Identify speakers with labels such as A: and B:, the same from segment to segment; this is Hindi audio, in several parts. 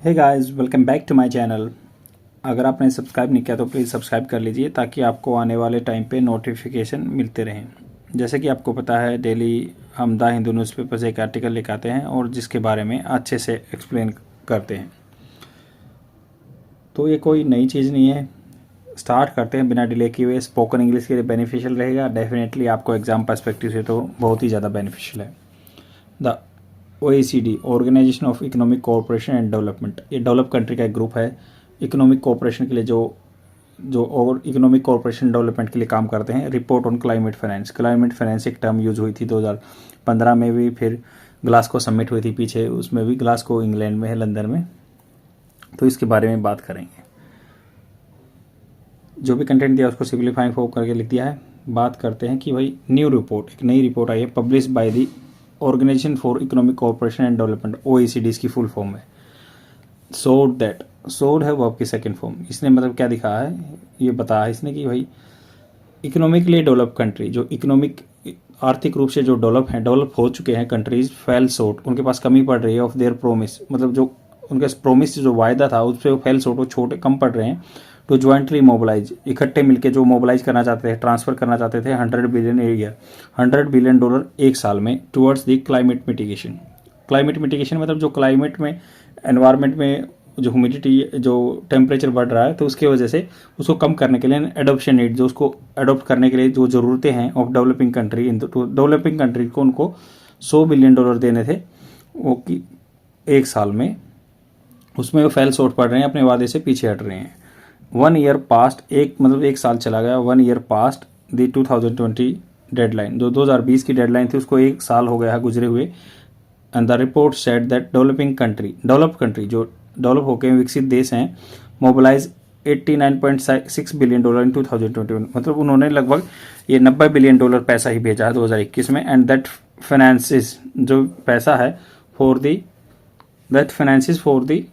A: Hey guys, welcome back to my channel. अगर आपने सब्सक्राइब नहीं किया तो प्लीज़ सब्सक्राइब कर लीजिए ताकि आपको आने वाले टाइम पे नोटिफिकेशन मिलते रहें। जैसे कि आपको पता है, डेली हम द हिंदू न्यूज़पेपर से एक आर्टिकल लेकर आते हैं और जिसके बारे में अच्छे से एक्सप्लेन करते हैं। तो ये कोई नई चीज़ नहीं है। स्टार्ट करते हैं बिना डिले किए हुए। स्पोकन इंग्लिश के लिए बेनिफिशियल रहेगा, डेफिनेटली आपको एग्ज़ाम पर्सपेक्टिव से तो बहुत ही ज़्यादा बेनिफिशियल है। The OECD, organisation of economic cooperation and development, ये डेवलप कंट्री का एक ग्रुप है। इकोनॉमिक कोऑपरेशन के लिए जो जो और इकोनॉमिक कोऑपरेशन डेवलपमेंट के लिए काम करते हैं। Report on climate finance. Climate finance एक टर्म यूज हुई थी 2015 में भी, फिर ग्लासगो समिट हुई थी पीछे, उसमें भी। ग्लासगो इंग्लैंड में है, लंदन में। तो इसके बारे में बात करेंगे। जो भी कंटेंट दिया उसको सिंप्लीफाई फॉर्म करके लिख दिया है। बात करते हैं कि भाई न्यू रिपोर्ट, एक नई रिपोर्ट आई है, publish by the organisation for economic cooperation and development, OECD इसकी फुल फॉर्म है। सोड दैट, सोड है वर्ब की सेकंड फॉर्म। इसने मतलब क्या दिखा है, ये बताया इसने कि भाई इकोनॉमिकली डेवलप कंट्री, जो इकोनॉमिक आर्थिक रूप से जो डेवलप हो चुके हैं कंट्रीज, फेल शॉर्ट, उनके पास कमी पड़ रही है ऑफ देयर प्रोमिस, मतलब जो उनका प्रोमिस जो वायदा था उस पर वो फेल शॉर्ट, वो छोटे कम पड़ रहे हैं। टू ज्वाइंटली मोबिलाइज, इकट्ठे मिलकर जो मोबिलाइज करना चाहते थे, ट्रांसफर करना चाहते थे 100 बिलियन ईयर, $100 बिलियन एक साल में, towards the climate mitigation. Climate mitigation मतलब जो क्लाइमेट में, एनवायरनमेंट में जो ह्यूमिडिटी, जो टेम्परेचर बढ़ रहा है तो उसकी वजह से उसको कम करने के लिए एडोप्शन नीड, जो उसको अडोप्ट करने के लिए जो ज़रूरतें हैं of developing country, in developing country को उनको $100 बिलियन देने थे वो कि एक साल में, उसमें वो फेल शॉर्ट पड़ रहे हैं, अपने वादे से पीछे हट रहे हैं। 1 ईयर पास्ट, एक मतलब एक साल चला गया। 1 ईयर पास्ट दी 2020 डेडलाइन, जो 2020 की डेडलाइन थी उसको एक साल हो गया है गुजरे हुए। And the report said that developing country, develop country जो डेवलप होकर विकसित देश हैं, मोबिलाइज $89.6 बिलियन इन 2021, मतलब उन्होंने लगभग ये $90 बिलियन पैसा ही भेजा है 2021 में। एंड दैट फाइनेंसिस, जो पैसा है for the, that finances for the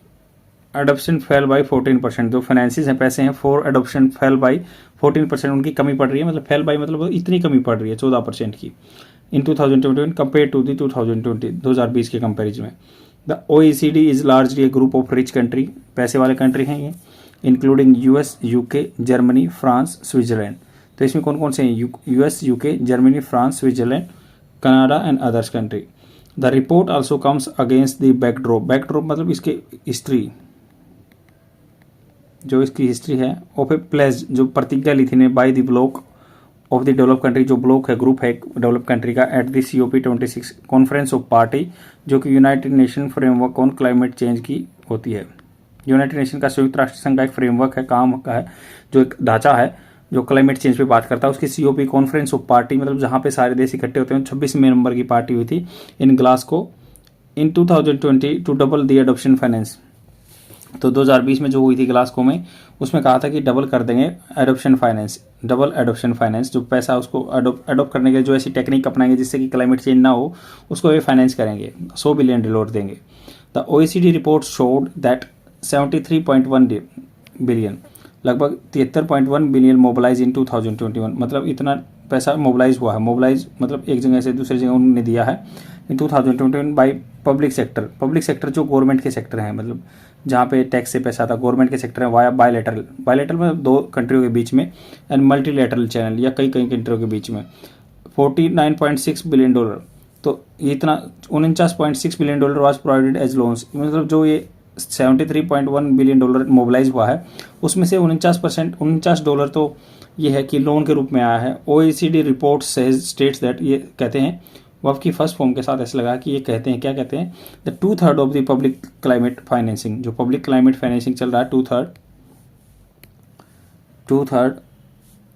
A: adoption fail by 14%, जो फाइनेंसिस हैं, पैसे हैं फॉर एडोप्शन फेल बाई 14%, उनकी कमी पड़ रही है, मतलब फेल बाई मतलब इतनी कमी पड़ रही है 14% की इन 2021 कंपेयर टू दी 2020, 2020 के कंपेरिजन में। The OECD is largely A group of rich country, पैसे वाले कंट्री हैं ये, including US, UK, Germany, France, Switzerland. तो इसमें कौन कौन से हैं? US, UK, Germany, France, Switzerland, Canada and others country. The report also comes against the backdrop, backdrop मतलब इसके हिस्ट्री, जो इसकी हिस्ट्री है, ऑफ ए प्लेज, जो प्रतिज्ञा ली थी ने, by the block of the develop country, जो ब्लॉक है, ग्रुप है डेवलप कंट्री का, at the COP26 conference of party, जो कि United nation framework on climate change की होती है। यूनाइटेड नेशन का, संयुक्त राष्ट्र संघ का एक फ्रेमवर्क है, काम का है, जो एक ढांचा है जो क्लाइमेट चेंज पे बात करता है। उसकी COP कॉन्फ्रेंस ऑफ पार्टी मतलब जहाँ पे सारे देश इकट्ठे होते हैं, 26वें नंबर की पार्टी हुई थी in Glasgow in 2020 to double the adoption finance. तो 2020 में जो हुई थी ग्लासगो में, उसमें कहा था कि डबल कर देंगे adoption finance, double adoption finance, जो पैसा उसको अडोप्ट करने के जो ऐसी टेक्निक अपनाएंगे जिससे कि क्लाइमेट चेंज ना हो, उसको ये फाइनेंस करेंगे, $100 बिलियन देंगे। The OECD report showed that 73.1 billion, लगभग 73.1 बिलियन मोबिलाइज इन 2021, मतलब इतना पैसा मोबिलाइज हुआ है। मोबिलाइज मतलब एक जगह से दूसरी जगह उन्होंने दिया है इन 2021 by public sector. Public sector जो गवर्नमेंट के सेक्टर हैं, मतलब जहाँ पे टैक्स से पैसा आता, गवर्नमेंट के सेक्टर है, वाया बायलैटरल, बायलैटरल मतलब दो कंट्रियों के बीच में, एंड मल्टीलैटरल चैनल या कई कई कंट्रियों के बीच में, $49.6 बिलियन। तो ये इतना $49.6 billion was provided as loans, मतलब जो ये $73.1 बिलियन मोबिलाइज हुआ है, उसमें से 49% $49 तो ये है कि लोन के रूप में आया है। OECD रिपोर्ट स्टेट्स दैट, ये कहते हैं वर्ब की फर्स्ट फॉर्म के साथ ऐसे लगा कि ये कहते हैं, क्या कहते हैं, the 2/3 of the public climate financing, जो पब्लिक क्लाइमेट फाइनेंसिंग चल रहा है, 2/3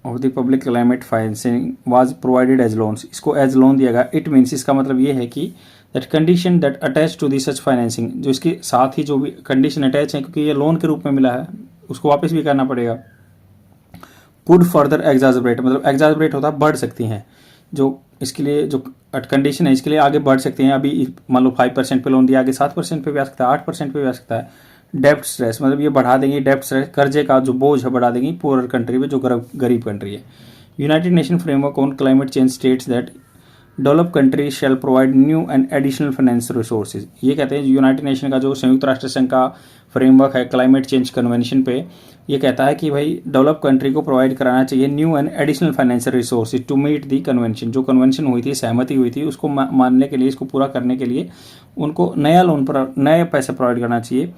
A: of the public climate financing was provided as loans, इसको एज लोन दिया गया। इट मीन्स, इसका मतलब ये है कि that condition that attach to the such financing, जो इसके साथ ही जो भी कंडीशन अटैच है, क्योंकि ये लोन के रूप में मिला है, उसको वापस भी करना पड़ेगा। कुड फर्दर एग्जाजरेट, मतलब एग्जाजरेट होता है बढ़ सकती हैं, जो इसके लिए जो कंडीशन है इसके लिए आगे बढ़ सकते हैं। अभी मान लो 5% पे लोन दिया, आगे 7% पे भी आ सकता है, 8% पे भी आ सकता है। डेप्ट स्ट्रेस मतलब ये बढ़ा देंगी, डेप्ट स्ट्रेस, कर्जे का जो बोझ है बढ़ा देंगी पुअर कंट्री में, जो गरीब कंट्री है। United nation framework on climate change states that develop country shell provide new and additional financial resources. ये कहते हैं यूनाइटेड नेशन का जो संयुक्त राष्ट्र संघ का फ्रेमवर्क है क्लाइमेट चेंज कन्वेंशन पे, ये कहता है कि भाई डेवलप कंट्री को प्रोवाइड कराना चाहिए new and additional financial resources to meet the convention. जो कन्वेंशन हुई थी, सहमति हुई थी, उसको मानने के लिए, इसको पूरा करने के लिए उनको नया लोन पर नए पैसे प्रोवाइड करना चाहिए,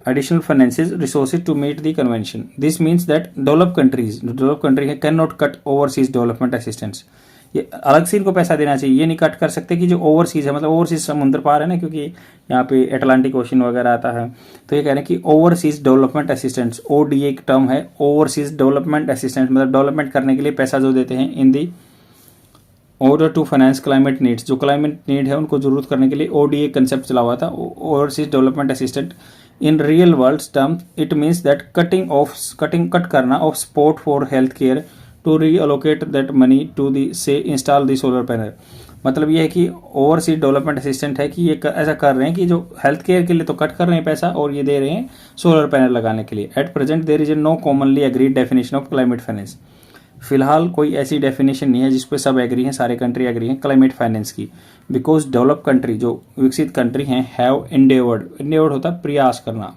A: additional financial resources to meet the convention. This means that developed country can not cut overseas development assistance. ये अलग से इनको पैसा देना चाहिए, ये नहीं कट कर सकते कि जो ओवरसीज है, मतलब ओवरसीज समुद्र पार है ना, क्योंकि यहाँ पे अटलांटिक ओशन वगैरह आता है, तो ये कह रहे हैं कि ओवरसीज डेवलपमेंट असिस्टेंस, ODA एक टर्म है, ओवरसीज डेवलपमेंट असिस्टेंस, मतलब डेवलपमेंट करने के लिए पैसा जो देते हैं in the order to finance climate needs. जो क्लाइमेट नीड है उनको जरूरत करने के लिए ODA कंसेप्ट चला हुआ था, overseas development assistant. In real world terms it means that cut करना off support for health care to reallocate that money to the से इंस्टॉल दी सोलर पैनल। मतलब ये है कि ओवरसीज डेवलपमेंट असिस्टेंट है कि ये ऐसा कर रहे हैं कि जो हेल्थ केयर के लिए तो कट कर रहे हैं पैसा, और ये दे रहे हैं सोलर पैनल लगाने के लिए। At present there is no commonly agreed definition of climate finance. फिलहाल कोई ऐसी डेफिनेशन नहीं है जिस पे सब एग्री हैं, सारे कंट्री एग्री हैं क्लाइमेट फाइनेंस की, बिकॉज डेवलप कंट्री जो विकसित कंट्री हैं हैव इंडेवर्ड होता है प्रयास करना,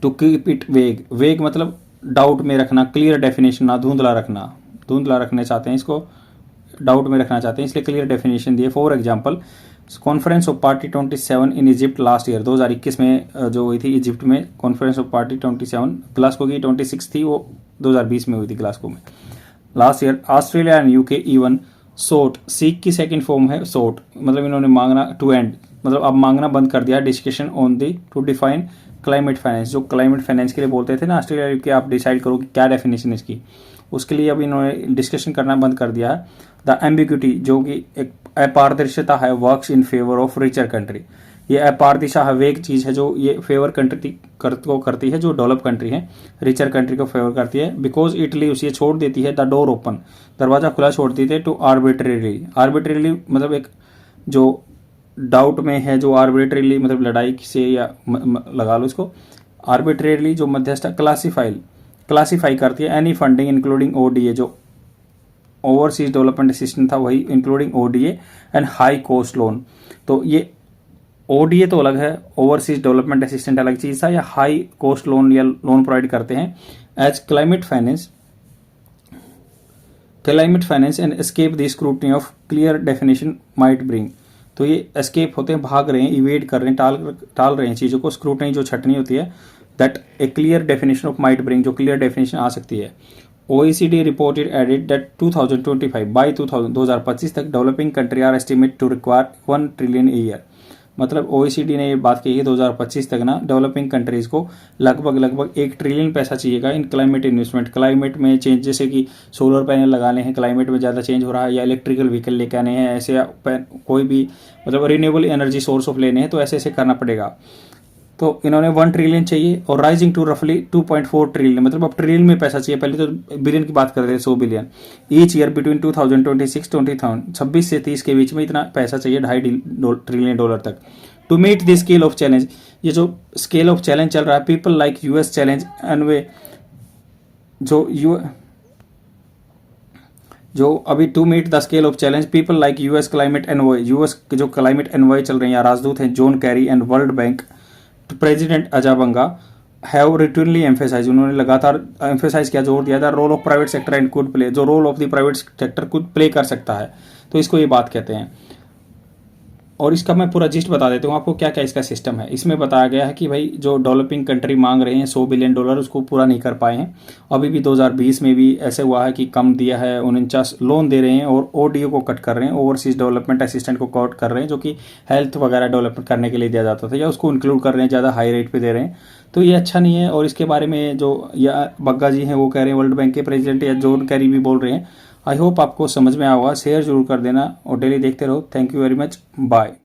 A: टू कीप इट वेग मतलब डाउट में रखना, क्लियर डेफिनेशन ना धुंधला रखना चाहते हैं, इसको डाउट में रखना चाहते हैं, इसलिए क्लियर डेफिनेशन दिए। For example conference of party 27 in Egypt last year 2021 में जो हुई थी इजिप्ट में कॉन्फ्रेंस ऑफ पार्टी 27, ग्लासगो की 26 थी, वो 2020 में हुई थी ग्लासगो में last year. Australia and UK even sought, seek की सेकंड फॉर्म है सोट, मतलब इन्होंने मांगना टू एंड, मतलब अब मांगना बंद कर दिया discussion on the to define climate finance. जो क्लाइमेट फाइनेंस के लिए बोलते थे ना ऑस्ट्रेलिया यूके, आप डिसाइड करो कि क्या डेफिनेशन इसकी, उसके लिए अब इन्होंने डिस्कशन करना बंद कर दिया है। द एम्बिग्यूटी जो कि एक अपारदर्शिता है, works in favour of richer country. ये अपारदर्शिता है, वेग चीज है जो ये फेवर कंट्री को करती है, जो डेवलप कंट्री है रिचर कंट्री को फेवर करती है। बिकॉज इटली उसे छोड़ देती है द डोर ओपन, दरवाजा खुला छोड़ देती है टू आर्बिट्रेरली मतलब एक जो डाउट में है, जो आर्बिट्रेरली मतलब लड़ाई से या लगा लो इसको, आर्बिट्रेरली जो मध्यस्थ क्लासीफाई करती है एनी फंडिंग इंक्लूडिंग ODA, जो ओवरसीज डेवलपमेंट असिस्टेंट था वही including ODA and high cost loan. तो ये ODA तो अलग है, ओवरसीज डेवलपमेंट असिस्टेंट अलग चीज था, या हाई कॉस्ट लोन या लोन प्रोवाइड करते हैं as climate finance and escape the scrutiny of clear definition might bring. तो ये एस्केप होते हैं, भाग रहे हैं, इवेड कर रहे हैं, टाल रहे हैं चीजों को, स्क्रूटनी जो छटनी होती है, that a clear definition of might bring, जो क्लियर डेफिनेशन आ सकती है। OECD reported added that 2025 by 2025 तक developing country are estimate to require 1 trillion a year. मतलब OECD ने ये बात कही है 2025 तक ना डेवलपिंग कंट्रीज को लगभग 1 ट्रिलियन पैसा चाहिएगा इन क्लाइमेट इन्वेस्टमेंट। क्लाइमेट में चेंज, जैसे कि सोलर पैनल लगाने हैं, क्लाइमेट में ज़्यादा चेंज हो रहा है, या इलेक्ट्रिकल व्हीकल लेके आने हैं, ऐसे कोई भी मतलब रिन्यूएबल एनर्जी सोर्स ऑफ लेने हैं, तो ऐसे करना पड़ेगा। तो इन्होंने 1 ट्रिलियन चाहिए और राइजिंग टू रफली 2.4 ट्रिलियन, मतलब अब ट्रिलियन में पैसा चाहिए, पहले तो बिलियन की बात कर रहे थे 100 बिलियन ईच ईयर बिटवीन 2026 से 30 के बीच में इतना पैसा चाहिए, $2.5 ट्रिलियन तक to meet the scale of challenge. ये जो स्केल ऑफ चैलेंज चल रहा है, people like US challenge envoy, जो अभी to meet the scale of challenge people like US climate envoy, US के जो क्लाइमेट एनवॉय चल रहे हैं या राजदूत हैं John Kerry and World Bank president Ajay Banga have रिटर्नली एम्फेसाइज, उन्होंने लगातार एम्फेसाइज किया, जोर दिया था role of private sector and could play, जो role of the private sector could play कर सकता है, तो इसको ये बात कहते हैं। और इसका मैं पूरा जिस्ट बता देता हूँ आपको क्या क्या इसका सिस्टम है। इसमें बताया गया है कि भाई जो डेवलपिंग कंट्री मांग रहे हैं $100 बिलियन, उसको पूरा नहीं कर पाए हैं। अभी भी 2020 में भी ऐसे हुआ है कि कम दिया है, 49 लोन दे रहे हैं और ODA को कट कर रहे हैं, ओवरसीज डेवलपमेंट असिस्टेंट को कट कर रहे हैं, जो कि हेल्थ वगैरह डेवलपमेंट करने के लिए दिया जाता था, या उसको इंक्लूड कर रहे हैं, ज़्यादा हाई रेट पे दे रहे हैं, तो ये अच्छा नहीं है। और इसके बारे में जो या बग्गा जी हैं वो कह रहे हैं, वर्ल्ड बैंक के प्रेसिडेंट या जॉन कैरी भी बोल रहे हैं। आई होप आपको समझ में आया होगा, शेयर जरूर कर देना और डेली देखते रहो। Thank you very much, bye.